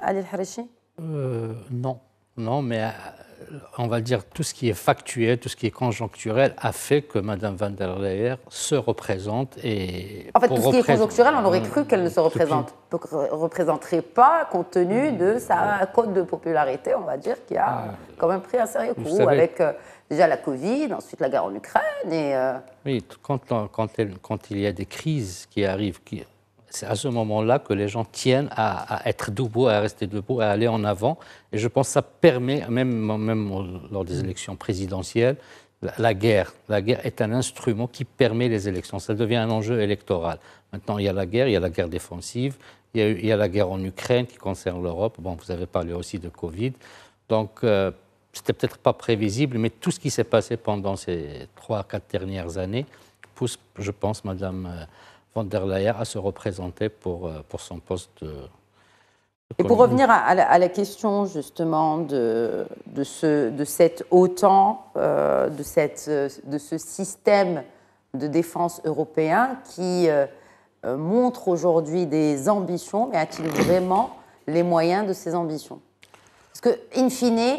Ali El-Harichi. Non, mais on va dire tout ce qui est factuel, tout ce qui est conjoncturel a fait que Mme von der Leyen se représente. Et en fait, tout ce qui est conjoncturel, on aurait cru qu'elle ne se représenterait pas, compte tenu de sa cote de popularité, on va dire, qui a quand même pris un sérieux coup, avec déjà la Covid, ensuite la guerre en Ukraine. Oui, quand il y a des crises qui arrivent, c'est à ce moment-là que les gens tiennent à être debout, à rester debout, à aller en avant. Et je pense que ça permet, même lors des élections présidentielles, la guerre est un instrument qui permet les élections. Ça devient un enjeu électoral. Maintenant, il y a la guerre défensive, il y a la guerre en Ukraine qui concerne l'Europe. Bon, vous avez parlé aussi de Covid. Donc, c'était peut-être pas prévisible, mais tout ce qui s'est passé pendant ces 3-4 dernières années pousse, je pense, Madame von der Leyen à se représenter pour son poste. Et pour revenir à la question justement de cette OTAN, de ce système de défense européen qui montre aujourd'hui des ambitions, mais a-t-il vraiment les moyens de ces ambitions? Parce que, in fine,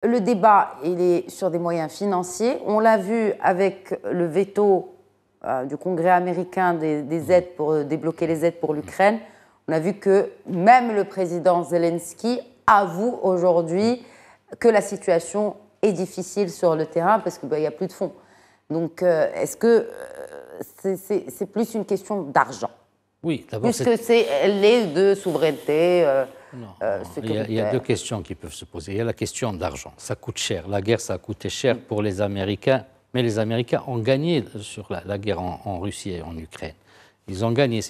le débat il est sur des moyens financiers. On l'a vu avec le veto du Congrès américain des aides pour débloquer les aides pour l'Ukraine. On a vu que même le président Zelensky avoue aujourd'hui que la situation est difficile sur le terrain parce qu'il n'y a plus de fonds. Donc, est-ce que c'est plus une question d'argent? Oui, d'abord. Puisque elle est de souveraineté. Il y a deux questions qui peuvent se poser. Il y a la question d'argent. Ça coûte cher. La guerre, ça a coûté cher pour les Américains. Mais les Américains ont gagné sur la guerre en Russie et en Ukraine. Ils ont gagné.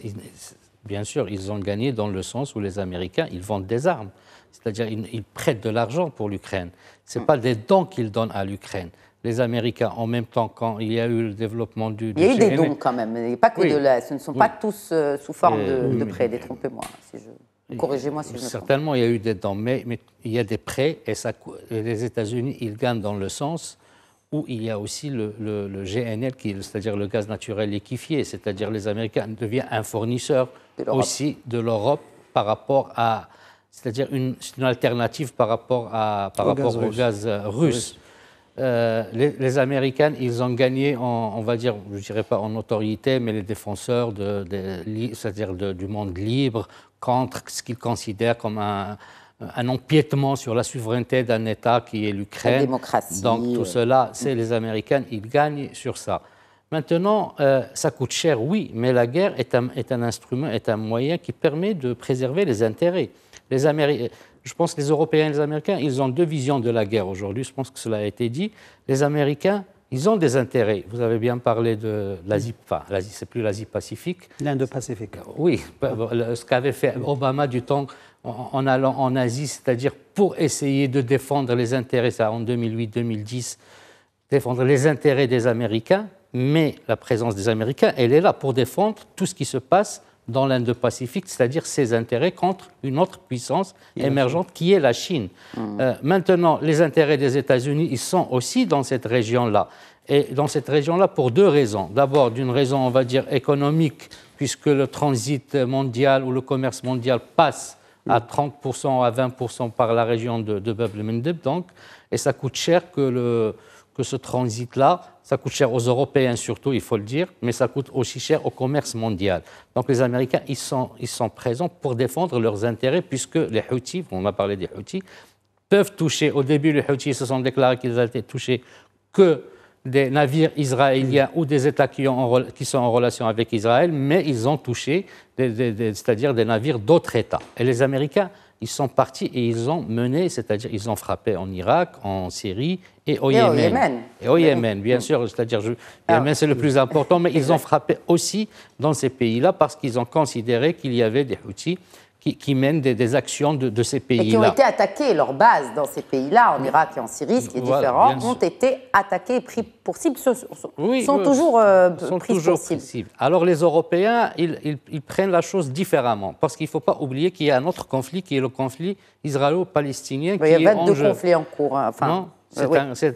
Bien sûr, ils ont gagné dans le sens où les Américains, ils vendent des armes. C'est-à-dire, ils prêtent de l'argent pour l'Ukraine. Ce n'est pas des dons qu'ils donnent à l'Ukraine. Les Américains, en même temps, quand il y a eu le développement du Il y a eu des dons quand même, mais pas que ce ne sont pas tous sous forme de prêts. Détrompez-moi, corrigez-moi si je me trompe. Certainement, il y a eu des dons, mais il y a des prêts et les États-Unis, ils gagnent dans le sens où il y a aussi le GNL, c'est-à-dire le gaz naturel liquéfié, c'est-à-dire les Américains deviennent un fournisseur aussi de l'Europe par rapport à, c'est-à-dire une alternative par rapport au gaz russe. Les Américains, ils ont gagné, on va dire, je ne dirais pas en notoriété, mais les défenseurs c'est-à-dire du monde libre contre ce qu'ils considèrent comme un empiètement sur la souveraineté d'un État qui est l'Ukraine. La démocratie. Donc tout cela, c'est les Américains, ils gagnent sur ça. Maintenant, ça coûte cher, oui, mais la guerre est un instrument, est un moyen qui permet de préserver les intérêts. Je pense que les Européens et les Américains, ils ont deux visions de la guerre aujourd'hui. Je pense que cela a été dit. Les Américains, ils ont des intérêts. Vous avez bien parlé de l'Asie, enfin, l'Asie, c'est plus l'Asie-Pacifique. L'Indo-Pacifique. Oui, ce qu'avait fait Obama du temps en allant en Asie, c'est-à-dire pour essayer de défendre les intérêts, ça en 2008-2010, défendre les intérêts des Américains, mais la présence des Américains, elle est là pour défendre tout ce qui se passe dans l'Indo-Pacifique, c'est-à-dire ses intérêts contre une autre puissance émergente qui est la Chine. Maintenant, les intérêts des États-Unis, ils sont aussi dans cette région-là. Et dans cette région-là pour deux raisons. D'abord, d'une raison, on va dire, économique, puisque le transit mondial ou le commerce mondial passe à 30% à 20% par la région de Bab el-Mandeb, donc, et ça coûte cher que ce transit-là, ça coûte cher aux Européens surtout, il faut le dire, mais ça coûte aussi cher au commerce mondial. Donc les Américains, ils sont présents pour défendre leurs intérêts, puisque les Houthis, on a parlé des Houthis, peuvent toucher, au début les Houthis se sont déclarés qu'ils allaient toucher que des navires israéliens ou des États qui sont en relation avec Israël, mais ils ont touché, c'est-à-dire des navires d'autres États. Et les Américains, ils sont partis et ils ont mené, c'est-à-dire ils ont frappé en Irak, en Syrie et au Yémen. Et au Yémen, bien sûr, c'est-à-dire Yémen c'est le plus important, mais ils ont frappé aussi dans ces pays-là parce qu'ils ont considéré qu'il y avait des Houthis qui mènent des actions de ces pays-là. Et qui ont été attaqués, leurs bases dans ces pays-là, en Irak et en Syrie, ce qui est différent, ont été attaqués et pris pour cible, sont toujours pris pour cible. Alors les Européens, ils prennent la chose différemment, parce qu'il ne faut pas oublier qu'il y a un autre conflit, qui est le conflit israélo-palestinien. Il y a 22 conflits en cours. Non,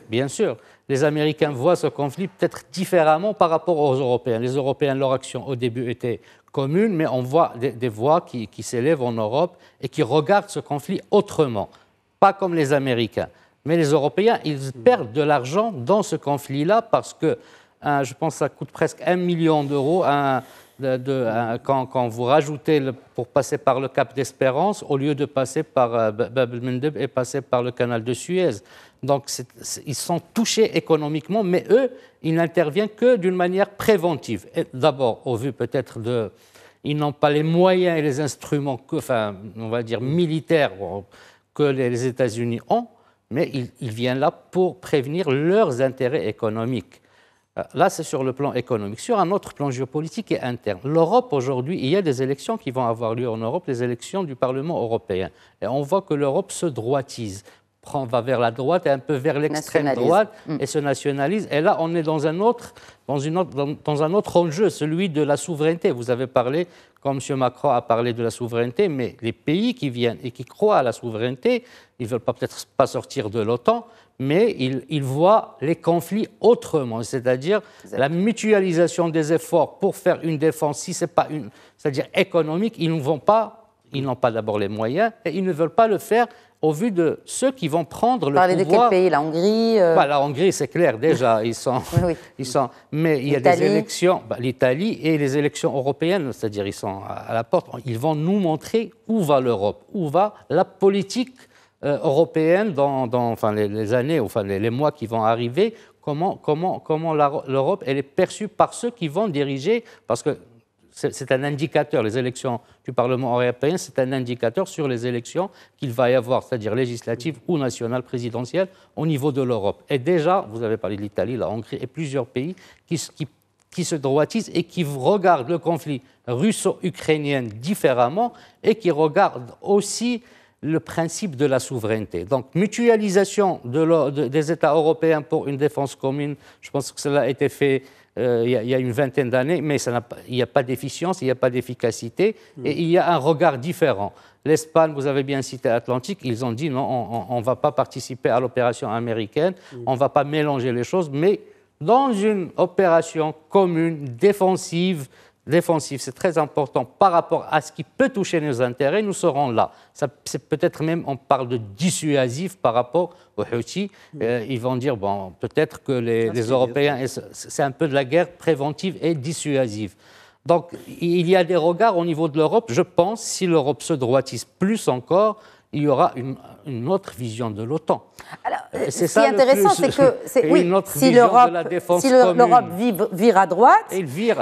bien sûr. Les Américains voient ce conflit peut-être différemment par rapport aux Européens. Les Européens, leur action au début était commune, mais on voit des voix qui s'élèvent en Europe et qui regardent ce conflit autrement, pas comme les Américains. Mais les Européens, ils perdent de l'argent dans ce conflit-là parce que, je pense que ça coûte presque 1 million d'euros quand vous rajoutez, pour passer par le Cap d'Espérance, au lieu de passer par Bab el-Mandeb et passer par le canal de Suez. Donc, ils sont touchés économiquement, mais eux, ils n'interviennent que d'une manière préventive. D'abord, au vu peut-être ils n'ont pas les moyens et les instruments, on va dire militaires, que les États-Unis ont, mais ils viennent là pour prévenir leurs intérêts économiques. Là, c'est sur le plan économique. Sur un autre plan géopolitique et interne, l'Europe aujourd'hui, il y a des élections qui vont avoir lieu en Europe, les élections du Parlement européen. Et on voit que l'Europe se droitise, va vers la droite et un peu vers l'extrême droite et se nationalise. Et là, on est dans un autre enjeu, celui de la souveraineté. Vous avez parlé, comme M. Macron a parlé de la souveraineté, mais les pays qui viennent et qui croient à la souveraineté, ils ne veulent peut-être pas sortir de l'OTAN, mais ils voient les conflits autrement, c'est-à-dire la mutualisation des efforts pour faire une défense, si ce n'est pas c'est-à-dire économique, ils n'ont pas d'abord les moyens et ils ne veulent pas le faire au vu de ceux qui vont prendre le pouvoir. Parlez de quel pays? La Hongrie La Hongrie, c'est clair, déjà, ils sont... Mais il y a des élections, l'Italie et les élections européennes, c'est-à-dire ils sont à la porte, ils vont nous montrer où va l'Europe, où va la politique européenne dans les années, les mois qui vont arriver, comment l'Europe elle est perçue par ceux qui vont diriger, parce que c'est un indicateur, les élections du Parlement européen, c'est un indicateur sur les élections qu'il va y avoir, c'est-à-dire législatives ou nationales, présidentielles, au niveau de l'Europe. Et déjà, vous avez parlé de l'Italie, la Hongrie et plusieurs pays qui se droitisent et qui regardent le conflit russo-ukrainien différemment et qui regardent aussi le principe de la souveraineté. Donc, mutualisation des États européens pour une défense commune, je pense que cela a été fait il y a une vingtaine d'années, mais il n'y a pas d'efficience, il n'y a pas d'efficacité, et il y a un regard différent. L'Espagne, vous avez bien cité Atlantique, ils ont dit non, on ne va pas participer à l'opération américaine, on ne va pas mélanger les choses, mais dans une opération commune, défensive, c'est très important par rapport à ce qui peut toucher nos intérêts, nous serons là. C'est peut-être même, on parle de dissuasif par rapport aux Houthis. Ils vont dire, bon, peut-être que les Européens, c'est un peu de la guerre préventive et dissuasive. Donc, il y a des regards au niveau de l'Europe. Je pense, si l'Europe se droitise plus encore, il y aura une autre vision de l'OTAN. Alors, ce qui est intéressant, c'est que si l'Europe vire à droite,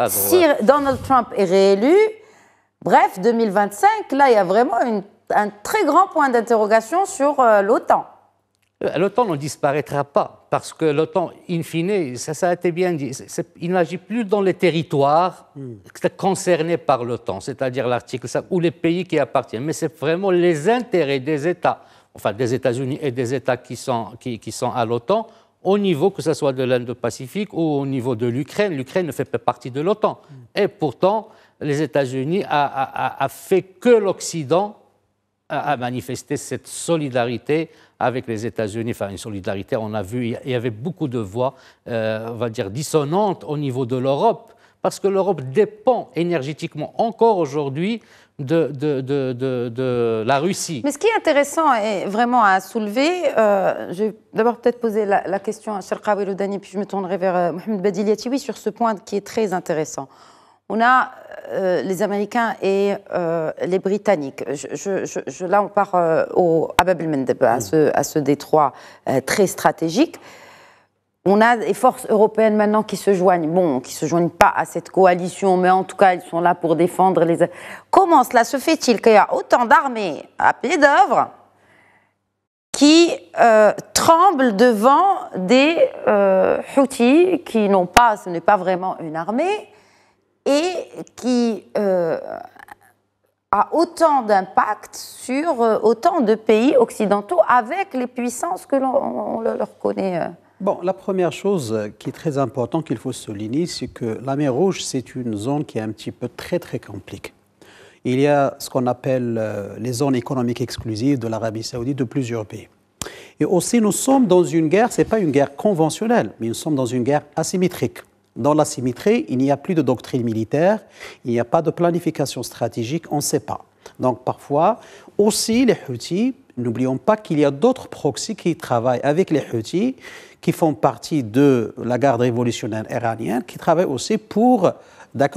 si Donald Trump est réélu, bref, 2025, là, il y a vraiment un très grand point d'interrogation sur l'OTAN. L'OTAN ne disparaîtra pas, parce que l'OTAN, in fine, ça a été bien dit, il n'agit plus dans les territoires concernés par l'OTAN, c'est-à-dire l'article 5, ou les pays qui appartiennent, mais c'est vraiment les intérêts des États, enfin des États-Unis et des États qui sont à l'OTAN, au niveau que ce soit de l'Indo-Pacifique ou au niveau de l'Ukraine. L'Ukraine ne fait pas partie de l'OTAN. Et pourtant, les États-Unis a fait que l'Occident a manifesté cette solidarité avec les États-Unis, enfin une solidarité, on a vu, il y avait beaucoup de voix, on va dire, dissonantes au niveau de l'Europe, parce que l'Europe dépend énergétiquement encore aujourd'hui de la Russie. Mais ce qui est intéressant et vraiment à soulever, je vais d'abord peut-être poser la question à Sherqawi Loudani, puis je me tournerai vers Mohamed Badiliatiwi sur ce point qui est très intéressant. On a les Américains et les Britanniques. Là, on part à Bab el-Mandeb, à ce détroit très stratégique. On a des forces européennes maintenant qui se joignent, qui ne se joignent pas à cette coalition, mais en tout cas, ils sont là pour défendre les... Comment cela se fait-il qu'il y a autant d'armées à pied d'œuvre qui tremblent devant des Houthis qui n'ont pas, ce n'est pas vraiment une armée, et qui a autant d'impact sur autant de pays occidentaux avec les puissances que l'on leur connaît Bon, la première chose qui est très importante qu'il faut souligner, c'est que la mer Rouge, c'est une zone qui est un petit peu très compliquée. Il y a ce qu'on appelle les zones économiques exclusives de l'Arabie Saoudite de plusieurs pays. Et aussi, nous sommes dans une guerre, ce n'est pas une guerre conventionnelle, mais nous sommes dans une guerre asymétrique. Dans l'asymétrie, il n'y a plus de doctrine militaire, il n'y a pas de planification stratégique, on ne sait pas. Donc parfois, aussi les Houthis, n'oublions pas qu'il y a d'autres proxys qui travaillent avec les Houthis, qui font partie de la garde révolutionnaire iranienne, qui travaillent aussi pour,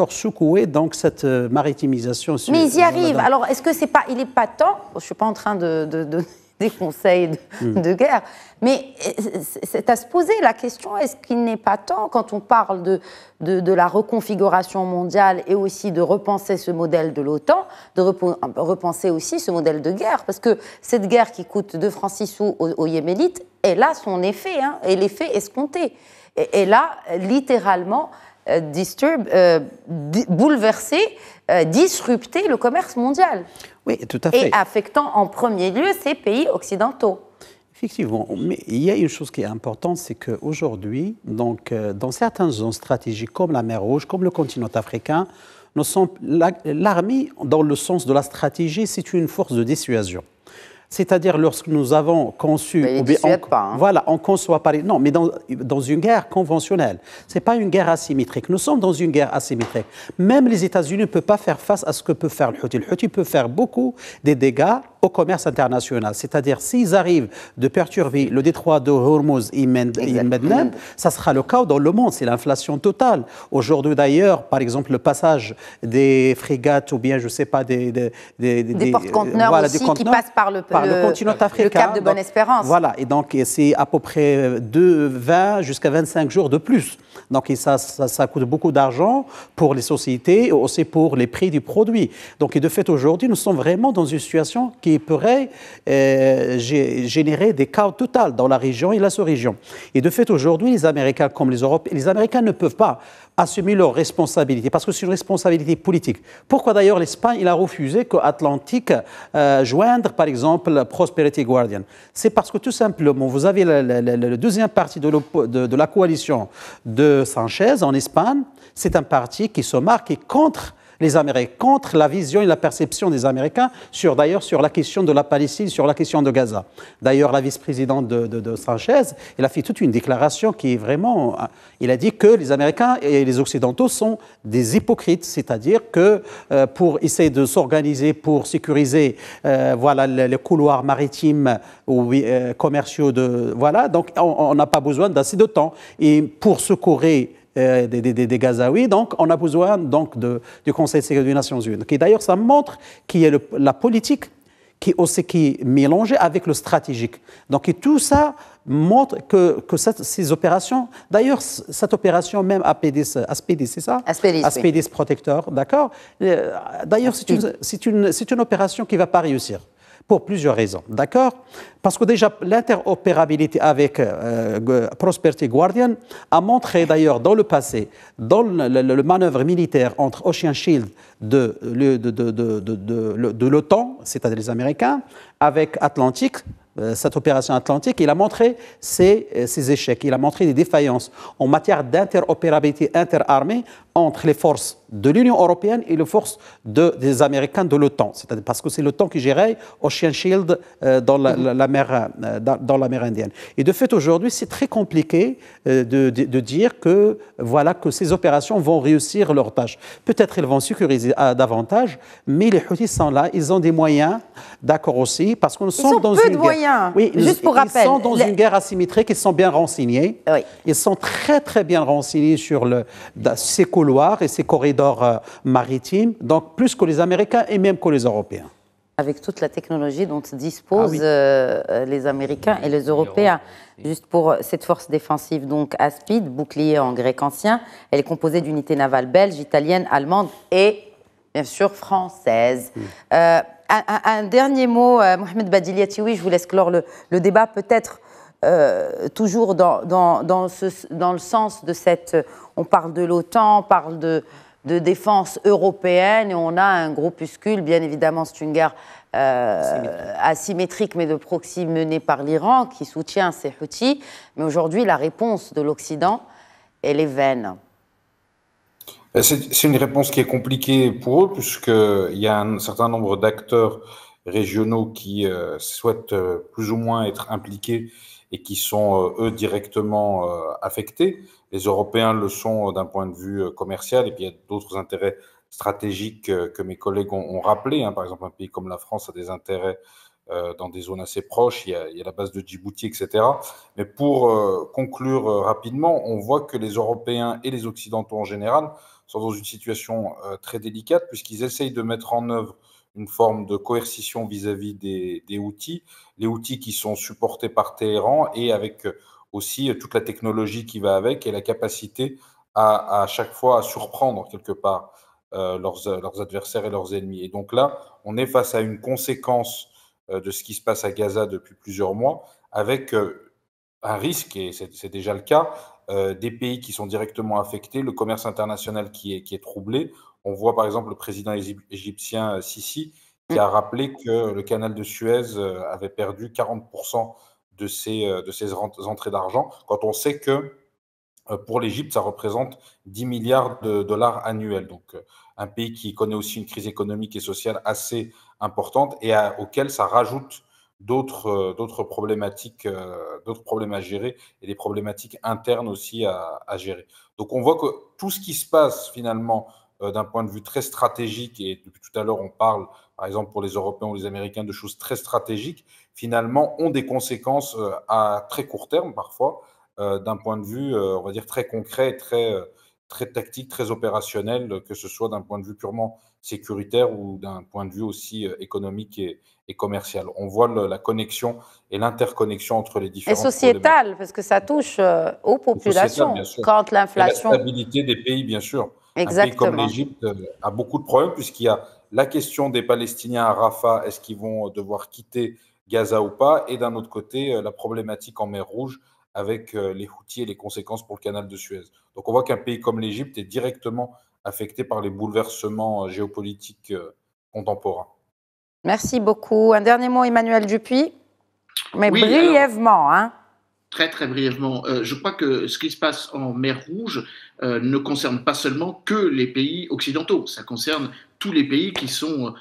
secouer donc cette maritimisation. Mais ils y arrivent. Alors, est-ce que il n'est pas temps, je ne suis pas en train de des conseils de guerre, mais c'est à se poser la question, est-ce qu'il n'est pas temps, quand on parle de la reconfiguration mondiale et aussi de repenser ce modèle de l'OTAN, de repenser aussi ce modèle de guerre, parce que cette guerre qui coûte 2 francs 6 sous aux Yéménites, elle a son effet, et l'effet escompté. Et là, littéralement, bouleverser, disrupter le commerce mondial. Oui, tout à fait. Et affectant en premier lieu ces pays occidentaux. Effectivement, mais il y a une chose qui est importante, c'est qu'aujourd'hui, dans certaines zones stratégiques comme la mer Rouge, comme le continent africain, l'armée, dans le sens de la stratégie, c'est une force de dissuasion. C'est-à-dire, lorsque nous avons conçu... Mais voilà, on conçoit pas... Non, mais dans une guerre conventionnelle. Ce n'est pas une guerre asymétrique. Nous sommes dans une guerre asymétrique. Même les États-Unis ne peuvent pas faire face à ce que peut faire le Houthi. Le Houthi peut faire beaucoup de dégâts au commerce international. C'est-à-dire, s'ils arrivent de perturber le détroit de Hormuz et Medneb, ça sera le chaos dans le monde. C'est l'inflation totale. Aujourd'hui, d'ailleurs, par exemple, le passage des frégates ou bien, je ne sais pas, des porte-conteneurs aussi qui passent par le continent africain. Le cap de Bonne-Espérance. Voilà, et donc c'est à peu près 20 jusqu'à 25 jours de plus. Donc ça coûte beaucoup d'argent pour les sociétés et aussi pour les prix du produit. Donc de fait, aujourd'hui, nous sommes vraiment dans une situation qui pourrait générer des chaos total dans la région et la sous-région. Et de fait, aujourd'hui, les Américains comme les Européens, les Américains ne peuvent pas assumer leurs responsabilités, parce que c'est une responsabilité politique. Pourquoi d'ailleurs l'Espagne a refusé qu'Atlantique joindre, par exemple, Prosperity Guardian? C'est parce que tout simplement, vous avez la deuxième partie de la coalition de Sanchez en Espagne, c'est un parti qui se marque contre les Américains, contre la vision et la perception des Américains sur la question de la Palestine, sur la question de Gaza. D'ailleurs, la vice-présidente de Sanchez, elle a fait toute une déclaration qui est vraiment... Il a dit que les Américains et les Occidentaux sont des hypocrites, c'est-à-dire que pour essayer de s'organiser, pour sécuriser les couloirs maritimes ou commerciaux, donc on n'a pas besoin d'assez de temps. Et pour secourir des Gazaouis, donc on a besoin du Conseil de sécurité des Nations Unies. Et d'ailleurs, ça montre qu'il y a la politique qui est mélangée avec le stratégique. Donc et tout ça montre que ces opérations, d'ailleurs cette opération même Aspidis, c'est ça? Aspidis Protector, d'accord? D'ailleurs, c'est une opération qui ne va pas réussir. Pour plusieurs raisons, d'accord? Parce que déjà, l'interopérabilité avec Prosperity Guardian a montré d'ailleurs dans le passé, dans le manœuvre militaire entre Ocean Shield de l'OTAN, c'est-à-dire les Américains, avec Atlantique, cette opération Atlantique, il a montré ses échecs, il a montré des défaillances en matière d'interopérabilité interarmée entre les forces de l'Union européenne et les forces des Américains de l'OTAN. C'est-à-dire parce que c'est l'OTAN qui gérait Ocean Shield dans la mer Indienne. Et de fait, aujourd'hui, c'est très compliqué de dire que, voilà, que ces opérations vont réussir leur tâche. Peut-être ils vont sécuriser davantage, mais les Houthis sont là, ils ont des moyens, d'accord aussi, parce qu'on sont dans peu une de guerre. moyens. Oui, Juste pour rappel, ils sont dans une guerre asymétrique, ils sont bien renseignés. Oui. Ils sont très, très bien renseignés sur ces couloirs et ces corridors maritimes, donc plus que les Américains et même que les Européens. Avec toute la technologie dont disposent les Américains et les Européens. Juste pour cette force défensive, donc ASPID, bouclier en grec ancien, elle est composée d'unités navales belges, italiennes, allemandes et bien sûr françaises. Un dernier mot, Mohamed Badiliati, je vous laisse clore le débat, peut-être toujours dans le sens de cette... On parle de l'OTAN, on parle de défense européenne et on a un groupuscule, bien évidemment c'est une guerre asymétrique mais de proxy menée par l'Iran qui soutient ces Houthis. Mais aujourd'hui, la réponse de l'Occident, elle est vaine. C'est une réponse qui est compliquée pour eux puisqu'il y a un certain nombre d'acteurs régionaux qui souhaitent plus ou moins être impliqués et qui sont, eux, directement affectés. Les Européens le sont d'un point de vue commercial, et puis il y a d'autres intérêts stratégiques que mes collègues ont rappelé. Par exemple, un pays comme la France a des intérêts dans des zones assez proches, il y a la base de Djibouti, etc. Mais pour conclure rapidement, on voit que les Européens et les Occidentaux en général sont dans une situation très délicate, puisqu'ils essayent de mettre en œuvre une forme de coercition vis-à-vis des Houthis, les Houthis qui sont supportés par Téhéran et avec aussi toute la technologie qui va avec et la capacité à chaque fois à surprendre quelque part leurs adversaires et leurs ennemis. Et donc là, on est face à une conséquence de ce qui se passe à Gaza depuis plusieurs mois, avec un risque, et c'est déjà le cas, des pays qui sont directement affectés, le commerce international qui est troublé. On voit par exemple le président égyptien Sisi qui a rappelé que le canal de Suez avait perdu 40% de ses entrées d'argent, quand on sait que pour l'Égypte, ça représente 10 milliards de dollars annuels. Donc, un pays qui connaît aussi une crise économique et sociale assez importante et auquel ça rajoute d'autres problématiques, d'autres problèmes à gérer et des problématiques internes aussi à gérer. Donc, on voit que tout ce qui se passe finalement d'un point de vue très stratégique, et depuis tout à l'heure, on parle, par exemple, pour les Européens ou les Américains, de choses très stratégiques, finalement, ont des conséquences à très court terme parfois, d'un point de vue, on va dire, très concret, très tactique, très opérationnel, que ce soit d'un point de vue purement sécuritaire ou d'un point de vue aussi économique et commercial. On voit la connexion et l'interconnexion entre les différents. Et sociétale, parce que ça touche aux populations. Quand l'inflation. La stabilité des pays, bien sûr. Exactement. Un pays comme l'Égypte a beaucoup de problèmes puisqu'il y a la question des Palestiniens à Rafah, est-ce qu'ils vont devoir quitter Gaza ou pas, et d'un autre côté, la problématique en mer Rouge avec les Houthis et les conséquences pour le canal de Suez. Donc on voit qu'un pays comme l'Égypte est directement affecté par les bouleversements géopolitiques contemporains. Merci beaucoup. Un dernier mot, Emmanuel Dupuy, mais oui, brièvement. Alors, très, très brièvement. Je crois que ce qui se passe en mer Rouge ne concerne pas seulement que les pays occidentaux. Ça concerne tous les pays qui sont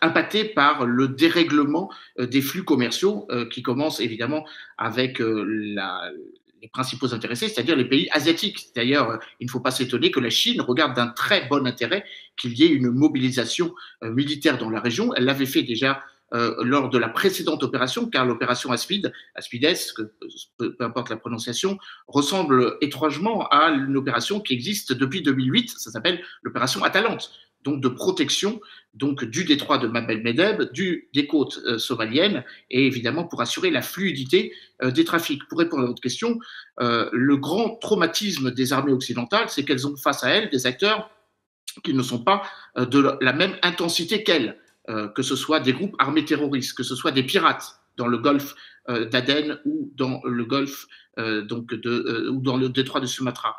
impactés par le dérèglement des flux commerciaux qui commencent évidemment avec les principaux intéressés, c'est-à-dire les pays asiatiques. D'ailleurs, il ne faut pas s'étonner que la Chine regarde d'un très bon intérêt qu'il y ait une mobilisation militaire dans la région. Elle l'avait fait déjà lors de la précédente opération, car l'opération Aspides, peu importe la prononciation, ressemble étrangement à une opération qui existe depuis 2008, ça s'appelle l'opération Atalante, donc de protection du détroit de Bab el-Medeb, des côtes somaliennes, et évidemment pour assurer la fluidité des trafics. Pour répondre à votre question, le grand traumatisme des armées occidentales, c'est qu'elles ont face à elles des acteurs qui ne sont pas de la même intensité qu'elles. Que ce soit des groupes armés terroristes, que ce soit des pirates dans le golfe d'Aden ou dans le golfe ou dans le détroit de Sumatra.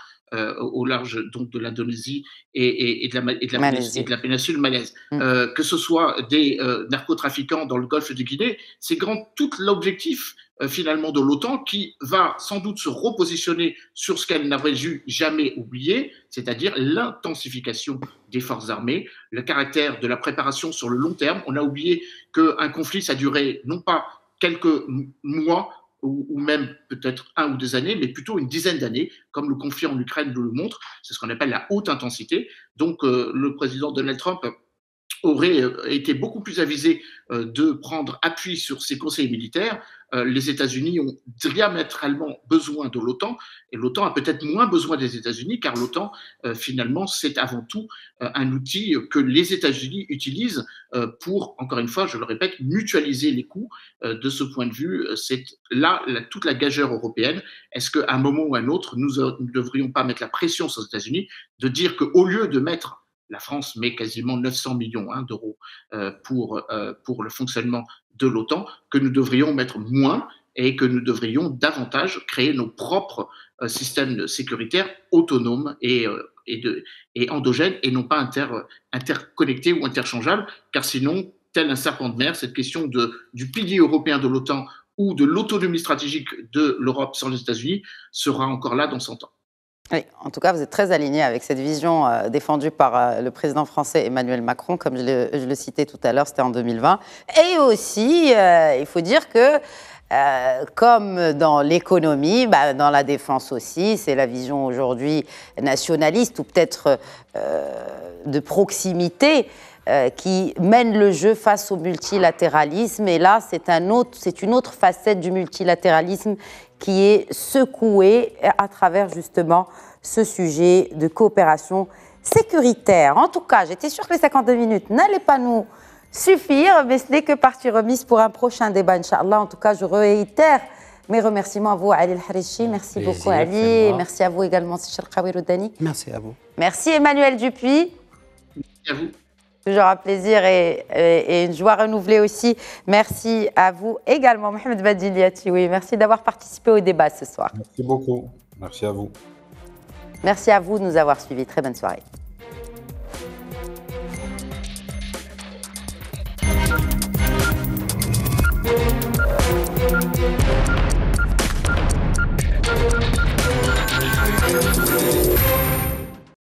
au large donc de l'Indonésie et de la péninsule malaise. Que ce soit des narcotrafiquants dans le golfe de Guinée, c'est tout l'objectif finalement de l'OTAN qui va sans doute se repositionner sur ce qu'elle n'aurait jamais oublié, c'est-à-dire l'intensification des forces armées, le caractère de la préparation sur le long terme. On a oublié qu'un conflit, ça durait non pas quelques mois ou même peut-être 1 ou 2 années, mais plutôt une dizaine d'années, comme le conflit en Ukraine nous le montre. C'est ce qu'on appelle la haute intensité. Donc le président Donald Trump aurait été beaucoup plus avisé de prendre appui sur ses conseils militaires. Les États-Unis ont diamétralement besoin de l'OTAN et l'OTAN a peut-être moins besoin des États-Unis car l'OTAN, finalement, c'est avant tout un outil que les États-Unis utilisent pour, encore une fois, je le répète, mutualiser les coûts. De ce point de vue, c'est là toute la gageure européenne. Est-ce qu'à un moment ou à un autre, nous ne devrions pas mettre la pression sur les États-Unis de dire qu'au lieu de mettre la France met quasiment 900 millions d'euros pour le fonctionnement de l'OTAN, que nous devrions mettre moins et que nous devrions davantage créer nos propres systèmes sécuritaires autonomes et endogènes et non pas interconnectés ou interchangeables, car sinon, tel un serpent de mer, cette question du pilier européen de l'OTAN ou de l'autonomie stratégique de l'Europe sans les États-Unis sera encore là dans 100 ans. Oui, en tout cas, vous êtes très aligné avec cette vision défendue par le président français Emmanuel Macron, comme je le citais tout à l'heure, c'était en 2020. Et aussi, il faut dire que, comme dans l'économie, dans la défense aussi, c'est la vision aujourd'hui nationaliste ou peut-être de proximité qui mène le jeu face au multilatéralisme. Et là, c'est une autre facette du multilatéralisme qui est secouée à travers justement ce sujet de coopération sécuritaire. En tout cas, j'étais sûre que les 52 minutes n'allaient pas nous suffire, mais ce n'est que partie remise pour un prochain débat, Inch'Allah. En tout cas, je réitère mes remerciements à vous, Ali El-Harichi. Merci beaucoup, Ali. Merci à vous également, Sherkawi Roudani. Merci à vous. Merci, Emmanuel Dupuis. Merci à vous. Toujours un plaisir et une joie renouvelée aussi. Merci à vous également, Mohamed Badiliati. Oui, merci d'avoir participé au débat ce soir. Merci beaucoup. Merci à vous. Merci à vous de nous avoir suivis. Très bonne soirée.